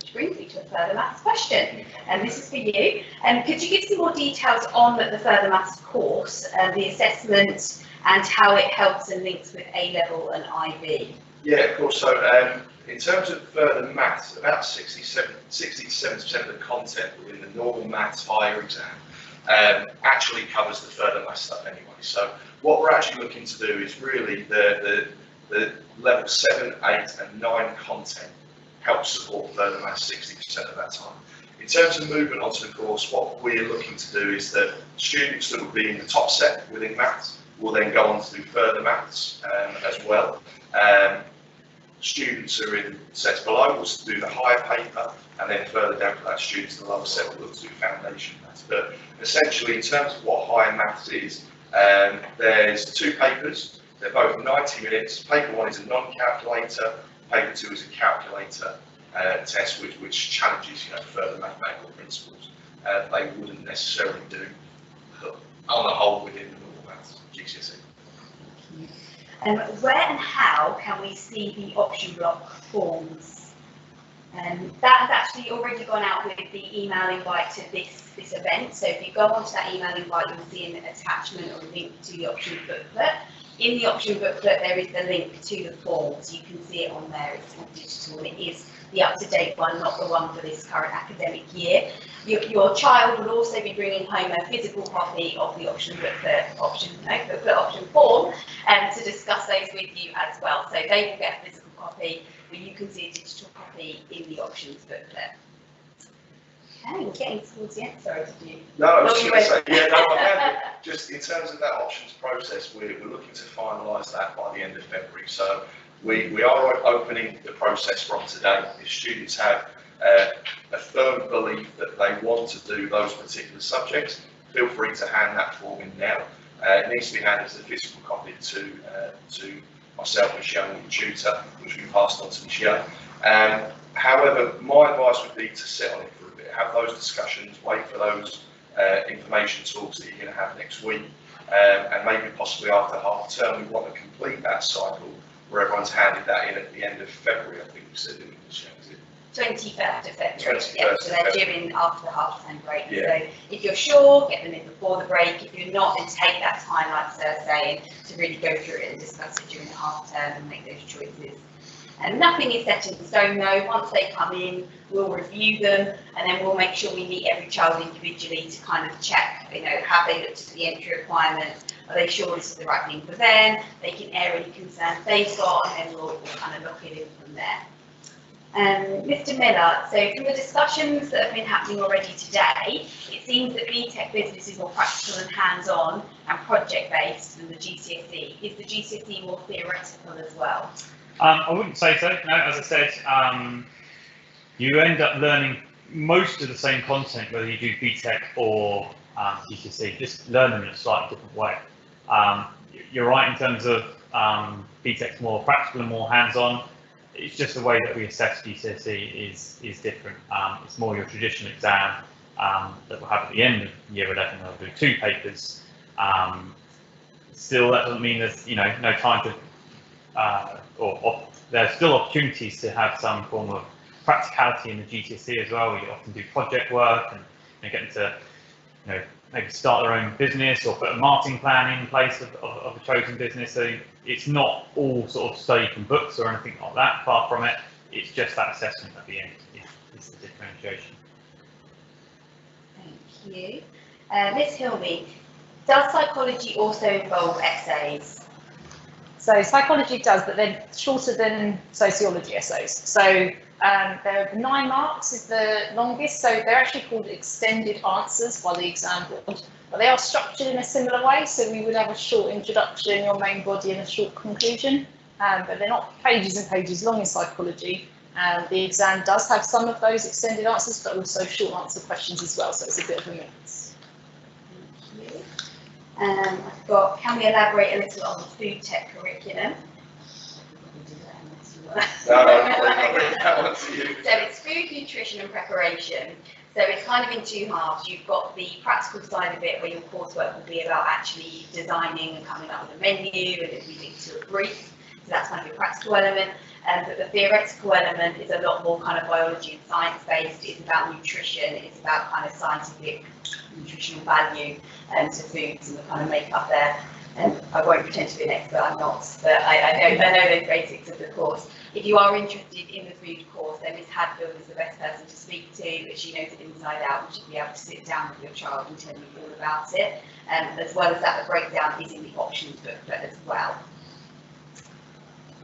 Which brings me to a further maths question, and this is for you. Could you give some more details on the further maths course, the assessment, and how it helps and links with A-level and IB? Yeah, of course. So in terms of further maths, about 60 to 70% of the content within the normal maths higher exam actually covers the further maths stuff anyway. So what we're actually looking to do is really the level 7, 8 and 9 content helps support further maths 60% of that time. In terms of movement onto the course, what we're looking to do is that students that will be in the top set within maths will then go on to do further maths as well. Students who are in sets below will do the higher paper, and then further down for that, students in the lower set will look to do foundation maths. But essentially, in terms of what higher maths is, there's 2 papers. They're both 90 minutes. Paper 1 is a non-calculator. Paper 2 is a calculator test, which challenges further mathematical principles. They wouldn't necessarily do on the whole within the normal maths GCSE. Where and how can we see the option block forms? That has actually already gone out with the email invite to this event. So if you go onto that email invite, you'll see an attachment or a link to the option booklet. In the option booklet, there is the link to the forms. You can see it on there. It's all digital, and it is the up-to-date one, not the one for this current academic year. Your child will also be bringing home a physical copy of the option form to discuss those with you as well. So they will get a physical copy, but you can see a digital copy in the options booklet. Okay, we're getting towards the end. Sorry, did you? No, I was just going to say, yeah, no, I have. Just in terms of that options process, we're looking to finalise that by the end of February. So we are opening the process from today. If students have a firm belief that they want to do those particular subjects, feel free to hand that form in now. It needs to be handed as a physical copy to myself, Michelle, and the tutor, which we passed on to Michelle. However, my advice would be to sit on it for a bit, have those discussions, wait for those information talks that you're going to have next week, and maybe possibly after half term we want to complete that cycle where everyone's handed that in at the end of February, I think you said, didn't you, Michelle? 21st of February, 21st yeah, so they're due in after the half-term break. Yeah. So if you're sure, get them in before the break. If you're not, then take that time, like Sarah's saying, to really go through it and discuss it during the half-term and make those choices. And nothing is set in stone, though. Once they come in, we'll review them, and then we'll make sure we meet every child individually to kind of check, have they looked at the entry requirements? Are they sure this is the right thing for them? They can air any concerns they've got, and then we'll kind of lock it in from there. Mr. Miller, so from the discussions that have been happening already today, it seems that Vtec business is more practical and hands-on and project-based than the GCSE. Is the GCSE more theoretical as well? I wouldn't say so. No, as I said, you end up learning most of the same content whether you do Vtec or GCSE, just learn them in a slightly different way. You're right in terms of Vtec's more practical and more hands-on. It's just the way that we assess GCSE is different. It's more your traditional exam that we'll have at the end of year 11. They'll do 2 papers. Still, that doesn't mean there's no time to, or there's still opportunities to have some form of practicality in the GCSE as well. We often do project work and get them to maybe start their own business or put a marketing plan in place of a chosen business. So it's not all sort of study from books or anything like that, far from it. It's just that assessment at the end. Yeah, it's the differentiation. Thank you. Ms. Hilmy, does psychology also involve essays? So psychology does, but they're shorter than sociology essays. So they're 9 marks is the longest, so they're actually called extended answers by the exam board. But they are structured in a similar way, so we would have a short introduction, your main body, and a short conclusion. But they're not pages and pages long in psychology. The exam does have some of those extended answers, but also short answer questions as well, so it's a bit of a mix. Thank you. I've got, can we elaborate a little on the food tech curriculum? No, So it's food, nutrition and preparation. So it's kind of in 2 halves. You've got the practical side of it where your coursework will be about actually designing and coming up with a menu and leading to a brief. So that's kind of your practical element. But the theoretical element is a lot more kind of biology and science based. It's about nutrition. It's about kind of scientific nutritional value to foods and the kind of makeup there. I won't pretend to be an expert, I'm not, but I know the basics of the course. If you are interested in the food course, then Ms. Hadfield is the best person to speak to, but she knows it inside out and she'll be able to sit down with your child and tell you all about it. As well as that, the breakdown is in the options booklet as well.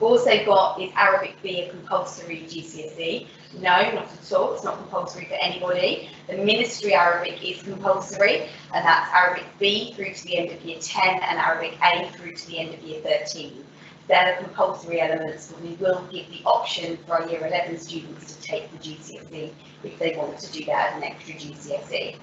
We've also got, is Arabic B a compulsory GCSE? No, not at all. It's not compulsory for anybody. The ministry Arabic is compulsory, and that's Arabic B through to the end of year 10 and Arabic A through to the end of year 13. They're the compulsory elements, but we will give the option for our year 11 students to take the GCSE if they want to do that as an extra GCSE.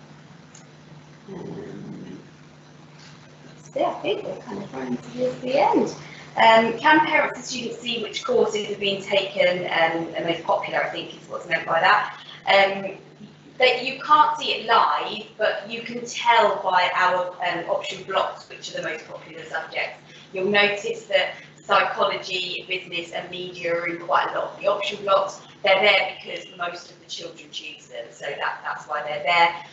So I think we're kind of running towards the end. Can parents and students see which courses are being taken and most popular, I think is what's meant by that. That you can't see it live, but you can tell by our option blocks which are the most popular subjects. You'll notice that psychology, business and media are in quite a lot of the option blocks. They're there because most of the children choose them, so that's why they're there.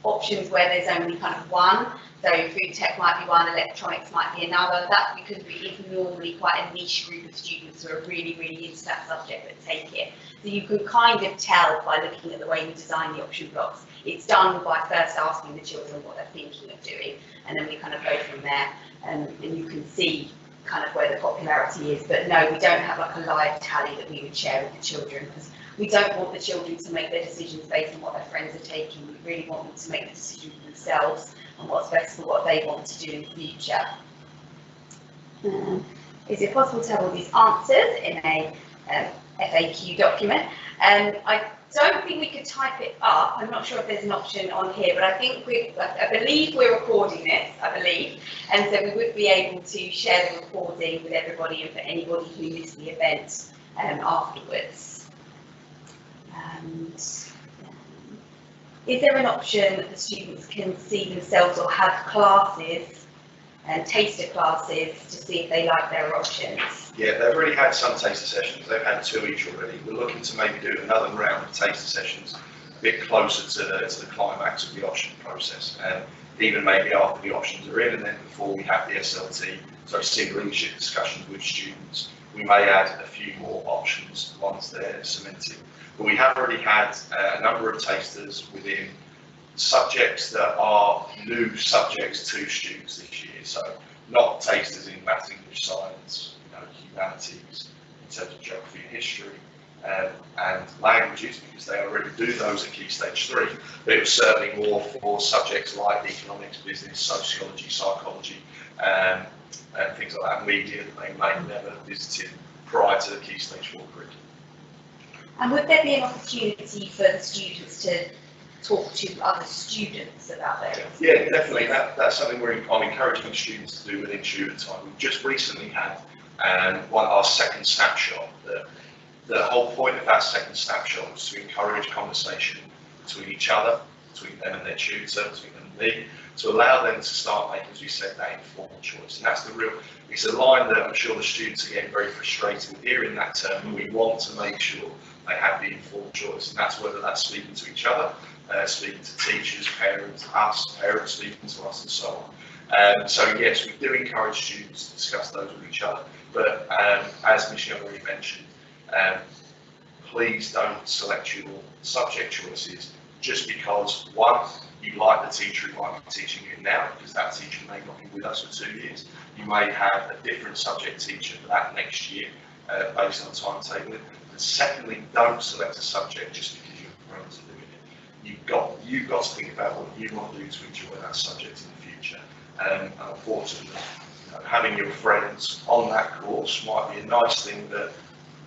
Options where there's only kind of one, so food tech might be one, electronics might be another. That's because it is normally quite a niche group of students who are really, really into that subject that take it. So you can kind of tell by looking at the way we design the option blocks. It's done by first asking the children what they're thinking of doing, and then we kind of go from there, and you can see kind of where the popularity is. But no, we don't have like a live tally that we would share with the children, because we don't want the children to make their decisions based on what their friends are taking. We really want them to make the decision for themselves and what's best for what they want to do in the future. Is it possible to have all these answers in a FAQ document? I don't think we could type it up. I'm not sure if there's an option on here, but I think I believe we're recording this, and so we would be able to share the recording with everybody and for anybody who missed the event afterwards. And is there an option that the students can see themselves or have classes and taster classes to see if they like their options? Yeah, they've already had some taster sessions. They've had 2 each already. We're looking to maybe do another round of taster sessions a bit closer to the climax of the option process, and even maybe after the options are in, and then before we have the SLT, so single leadership discussions with students. We may add a few more options once they're cemented. But we have already had a number of tasters within subjects that are new subjects to students this year. So not tasters in maths, English, science, humanities, in terms of geography and history, and languages, because they already do those at Key Stage 3. But it was certainly more for subjects like economics, business, sociology, psychology, and things like that, media, that they may never visited prior to the Key Stage 4 curriculum. And would there be an opportunity for the students to talk to other students about their experiences? Yeah, definitely. That's something I'm encouraging students to do within student time. We've just recently had our second snapshot. The whole point of that second snapshot was to encourage conversation between each other, between them and their tutor, between them and me, to allow them to start making, as we said, that informed choice. And that's it's a line that I'm sure the students are getting very frustrated with hearing that term, and we want to make sure they have the informed choice, and that's whether that's speaking to each other, speaking to teachers, parents, parents speaking to us, and so on. So yes, we do encourage students to discuss those with each other, but as Ms. Young already mentioned, please don't select your subject choices just because, one, you like the teacher who might be teaching you now, because that teacher may not be with us for 2 years. You may have a different subject teacher for that next year based on timetabling. And secondly, don't select a subject just because your friends are doing it. You've got to think about what you want to do to enjoy that subject in the future. And unfortunately, having your friends on that course might be a nice thing, but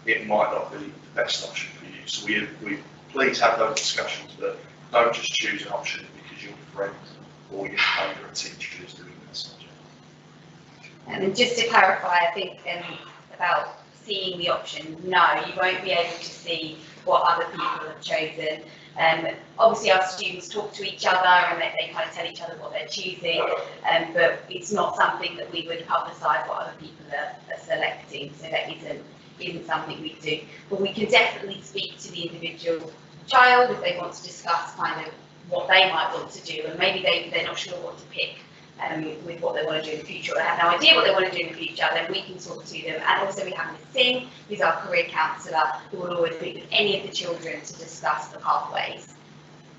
it might not be the best option for you. So we please have those discussions, but don't just choose an option because your friend or your favourite teacher is doing that subject. And just to clarify, I think about seeing the option, no, you won't be able to see what other people have chosen. Obviously our students talk to each other and they kind of tell each other what they're choosing, but it's not something that we would publicise what other people are selecting, so that isn't something we do. But we can definitely speak to the individual child if they want to discuss kind of what they might want to do, and maybe they're not sure what to pick with what they want to do in the future, or they have no idea what they want to do in the future, then we can talk to them. And also we have Ms. Singh, who's our career counsellor, who will always meet with any of the children to discuss the pathways.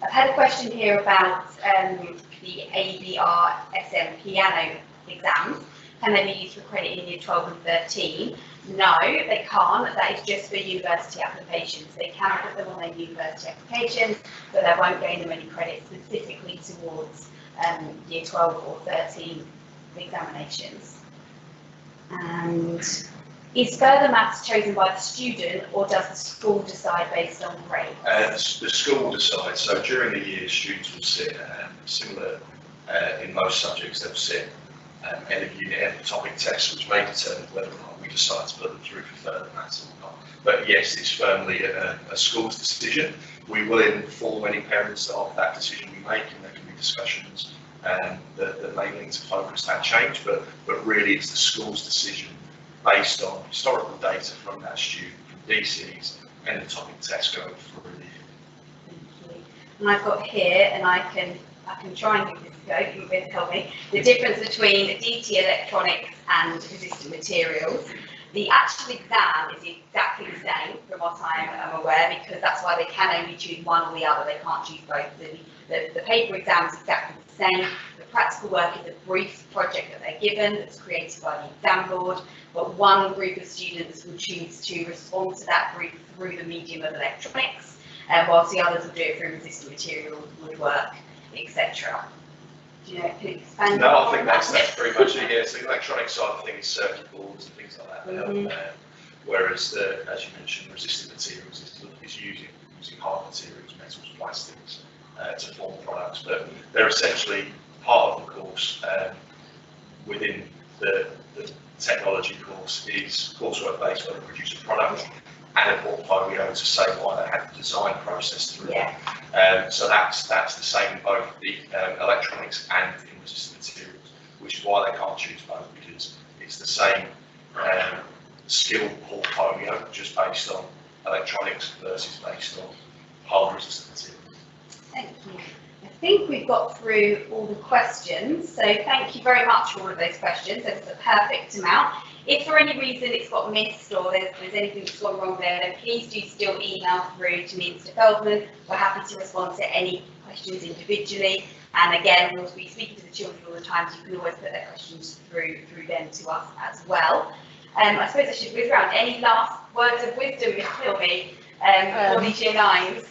I've had a question here about the ABR SM piano exams. Can they be used for credit in year 12 and 13? No, they can't. That is just for university applications. They can put them on their university applications, but they won't gain them any credit specifically towards year 12 or 13 examinations. And is further maths chosen by the student, or does the school decide based on grades? The school decides. So during the year, students will sit similar in most subjects. They'll sit end of unit end topic tests, which may determine whether or not we decide to put them through for further maths or not. But yes, it's firmly a school's decision. We will inform any parents of that decision we make, and there can be discussions that may link to focus that change. But really, it's the school's decision based on historical data from that student, from Gcses and the topic test going through the year. Thank you. And I've got here, and I can try and give this a go, you can tell me, the difference between DT electronics and resistant materials. The actual exam is exactly the same from what I am aware, because that's why they can only choose one or the other, they can't choose both. The paper exam is exactly the same. The practical work is a brief project that they're given that's created by the exam board, but one group of students will choose to respond to that brief through the medium of electronics, whilst the others will do it through resistant materials, woodwork, etc. Do you know, can you expand? No, I think that's pretty much it. Yeah, so the electronic side of things is circuit boards and things like that. Whereas, as you mentioned, resistant materials is using hard materials, metals, plastics to form products. But they're essentially part of the course within the technology course is coursework based where they produce a product and a portfolio to say why they had the design process through. Yeah. So that's the same in both the electronics and in resistant materials, which is why they can't choose both, because it's the same skill portfolio just based on electronics versus based on hard resistant materials. Thank you. I think we've got through all the questions, so thank you very much for all of those questions. That's a perfect amount. If for any reason it's got missed or there's anything that's gone wrong there, then please do still email through to me and Mr. Feldman. We're happy to respond to any questions individually. And again, we'll be speaking to the children all the time, so you can always put their questions through them to us as well. I suppose I should whiz around. Any last words of wisdom, Miss Hilmy, for these year 9s?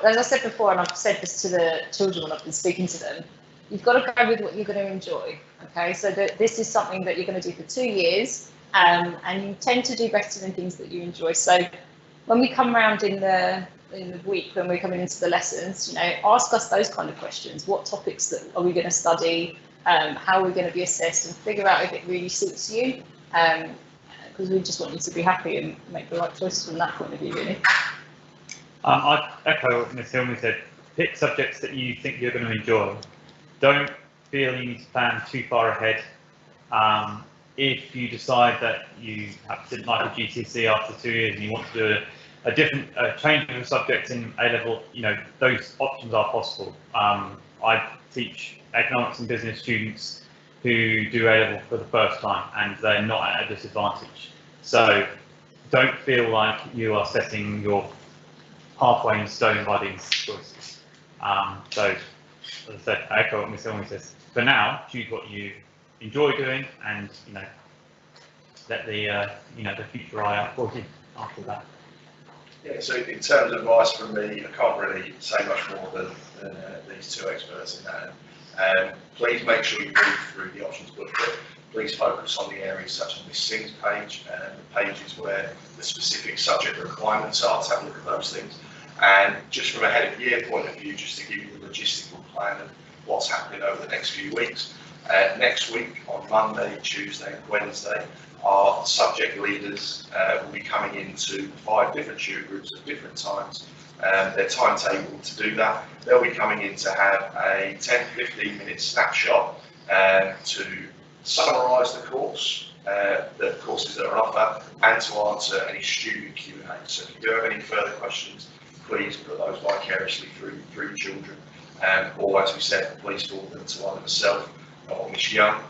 As I said before, and I've said this to the children when I've been speaking to them, you've got to go with what you're going to enjoy. Okay, so this is something that you're going to do for 2 years, and you tend to do better than things that you enjoy. So when we come around in the week, when we're coming into the lessons, you know, ask us those kind of questions. What topics are we going to study? How are we going to be assessed, and figure out if it really suits you. Because we just want you to be happy and make the right choices from that point of view, really. I'd echo what Ms. Hilmy said. Pick subjects that you think you're going to enjoy. Don't feel you need to plan too far ahead. If you decide that you didn't like a GCSE after 2 years and you want to do a different change of a subject in A-level, you know, those options are possible. I teach economics and business students who do A-level for the first time, and they're not at a disadvantage. So don't feel like you are setting your pathway in stone by these choices. So, as I said, I echo what Ms. Hilmy says. For now, choose what you enjoy doing, and you know, let the future eye out for you after that. Yeah. So in terms of advice from me, I can't really say much more than these two experts in that. Please make sure you read through the options booklet. Please focus on the areas such as Miss Singh's page, the pages where the specific subject requirements are, to have a look at those things. And just from a head of year point of view, just to give you the logistical plan of what's happening over the next few weeks. Next week, on Monday, Tuesday and Wednesday, our subject leaders will be coming into 5 different tutor groups at different times. Their timetable to do that, they'll be coming in to have a 10-15 minute snapshot to summarise the course, the courses that are on offer, and to answer any student Q&A. So if you do have any further questions, please put those vicariously through children. Or, as we said, please forward them to either myself or Miss Young,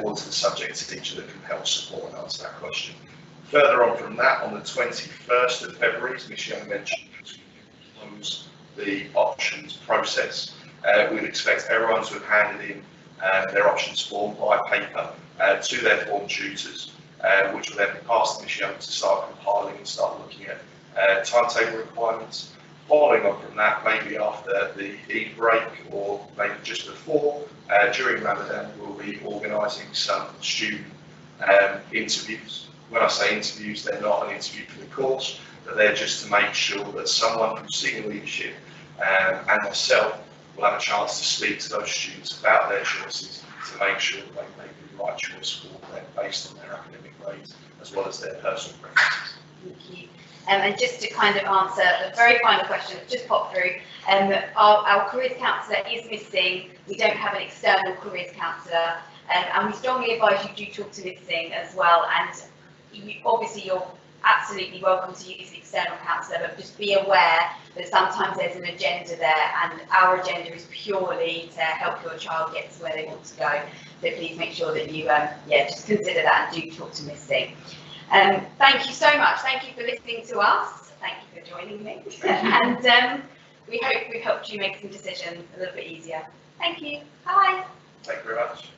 or to the subject teacher that can help support and answer that question. Further on from that, on the 21st of February, as Miss Young mentioned, we close the options process. We'd expect everyone to have handed in their options form by paper to their form tutors, which will then be passed to Miss Young to start compiling and start looking at timetable requirements. Following on from that, maybe after the Eid break or maybe just before, during Ramadan, we'll be organising some student interviews. When I say interviews, they're not an interview for the course, but they're just to make sure that someone from senior leadership and myself will have a chance to speak to those students about their choices to make sure that they make the right choice for them based on their academic grades as well as their personal preferences. Thank you. And just to kind of answer the very final question that just popped through, our careers counsellor is missing. We don't have an external careers counsellor, and we strongly advise you do talk to Miss Singh as well. And obviously, you're absolutely welcome to use the external counsellor, but just be aware that sometimes there's an agenda there, and our agenda is purely to help your child get to where they want to go. So please make sure that you, just consider that and do talk to Miss Singh. Thank you so much. Thank you for listening to us. Thank you for joining me. And we hope we've helped you make some decisions a little bit easier. Thank you. Bye. Thank you very much.